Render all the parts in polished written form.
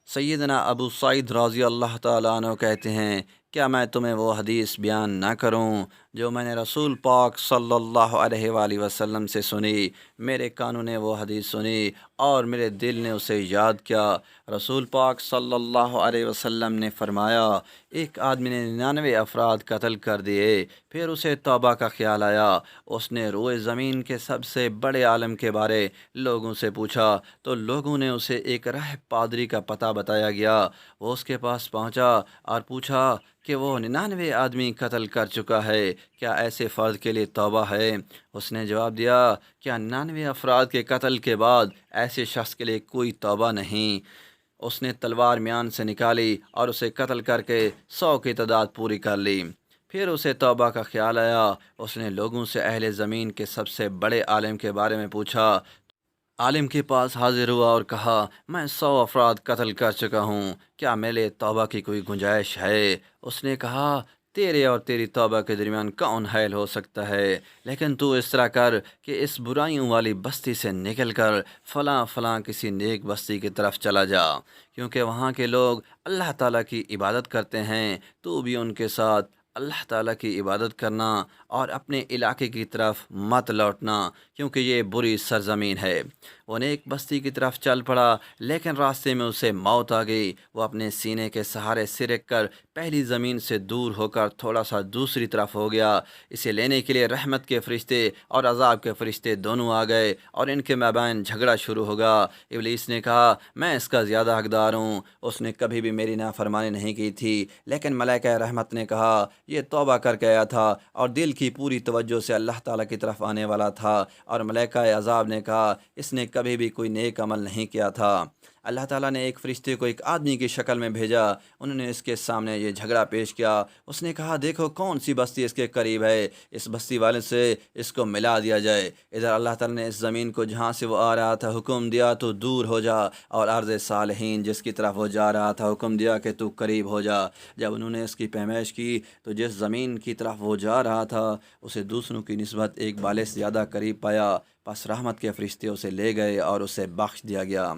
سیدنا ابو سعید رضی اللہ تعالیٰ عنہ کہتے ہیں، کیا میں تمہیں وہ حدیث بیان نہ کروں جو میں نے رسول پاک صلی اللہ علیہ وآلہ وسلم سے سنی؟ میرے کانوں نے وہ حدیث سنی اور میرے دل نے اسے یاد کیا۔ رسول پاک صلی اللہ علیہ وسلم نے فرمایا، ایک آدمی نے 99 افراد قتل کر دیے، پھر اسے توبہ کا خیال آیا۔ اس نے روئے زمین کے سب سے بڑے عالم کے بارے لوگوں سے پوچھا تو لوگوں نے اسے ایک راہب پادری کا پتہ بتایا گیا۔ وہ اس کے پاس پہنچا اور پوچھا کہ وہ 99 آدمی قتل کر چکا ہے، کیا ایسے فرد کے لیے توبہ ہے؟ اس نے جواب دیا، کیا 99 افراد کے قتل کے بعد ایسے شخص کے لیے کوئی توبہ نہیں؟ اس نے تلوار میان سے نکالی اور اسے قتل کر کے 100 کی تعداد پوری کر لی۔ پھر اسے توبہ کا خیال آیا۔ اس نے لوگوں سے اہل زمین کے سب سے بڑے عالم کے بارے میں پوچھا۔ عالم کے پاس حاضر ہوا اور کہا، میں 100 افراد قتل کر چکا ہوں، کیا میرے لیے توبہ کی کوئی گنجائش ہے؟ اس نے کہا، تیرے اور تیری توبہ کے درمیان کون حائل ہو سکتا ہے؟ لیکن تو اس طرح کر کہ اس برائیوں والی بستی سے نکل کر فلاں فلاں کسی نیک بستی کی طرف چلا جا، کیونکہ وہاں کے لوگ اللہ تعالیٰ کی عبادت کرتے ہیں، تو بھی ان کے ساتھ اللہ تعالیٰ کی عبادت کرنا اور اپنے علاقے کی طرف مت لوٹنا، کیونکہ یہ بری سرزمین ہے۔ وہ نیک بستی کی طرف چل پڑا، لیکن راستے میں اسے موت آ گئی۔ وہ اپنے سینے کے سہارے سرک کر پہلی زمین سے دور ہو کر تھوڑا سا دوسری طرف ہو گیا۔ اسے لینے کے لیے رحمت کے فرشتے اور عذاب کے فرشتے دونوں آ گئے اور ان کے مابین جھگڑا شروع ہو گیا۔ ابلیس نے کہا، میں اس کا زیادہ حقدار ہوں، اس نے کبھی بھی میری نافرمانی نہیں کی تھی۔ لیکن ملائکہ رحمت نے کہا، یہ توبہ کر کے آیا تھا اور دل کی پوری توجہ سے اللہ تعالیٰ کی طرف آنے والا تھا۔ اور ملائکہ عذاب نے کہا، اس نے کبھی بھی کوئی نیک عمل نہیں کیا تھا۔ اللہ تعالیٰ نے ایک فرشتے کو ایک آدمی کی شکل میں بھیجا۔ انہوں نے اس کے سامنے یہ جھگڑا پیش کیا۔ اس نے کہا، دیکھو کون سی بستی اس کے قریب ہے، اس بستی والے سے اس کو ملا دیا جائے۔ ادھر اللہ تعالیٰ نے اس زمین کو جہاں سے وہ آ رہا تھا حکم دیا تو دور ہو جا، اور ارض صالحین جس کی طرف وہ جا رہا تھا حکم دیا کہ تو قریب ہو جا۔ جب انہوں نے اس کی پیمائش کی تو جس زمین کی طرف وہ جا رہا تھا اسے دوسروں کی نسبت ایک بالے سے زیادہ قریب پایا، پس رحمت کے فرشتے اسے لے گئے اور اسے بخش دیا گیا۔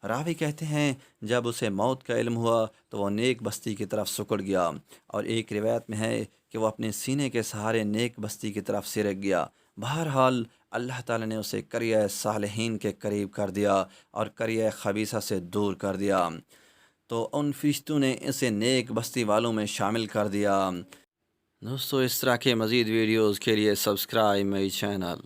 راوی کہتے ہیں، جب اسے موت کا علم ہوا تو وہ نیک بستی کی طرف سکڑ گیا، اور ایک روایت میں ہے کہ وہ اپنے سینے کے سہارے نیک بستی کی طرف سرک گیا۔ بہرحال اللہ تعالیٰ نے اسے قریہ صالحین کے قریب کر دیا اور قریہ خبیثہ سے دور کر دیا، تو ان فرشتوں نے اسے نیک بستی والوں میں شامل کر دیا۔ دوستو، اس طرح کے مزید ویڈیوز کے لیے سبسکرائب میری چینل۔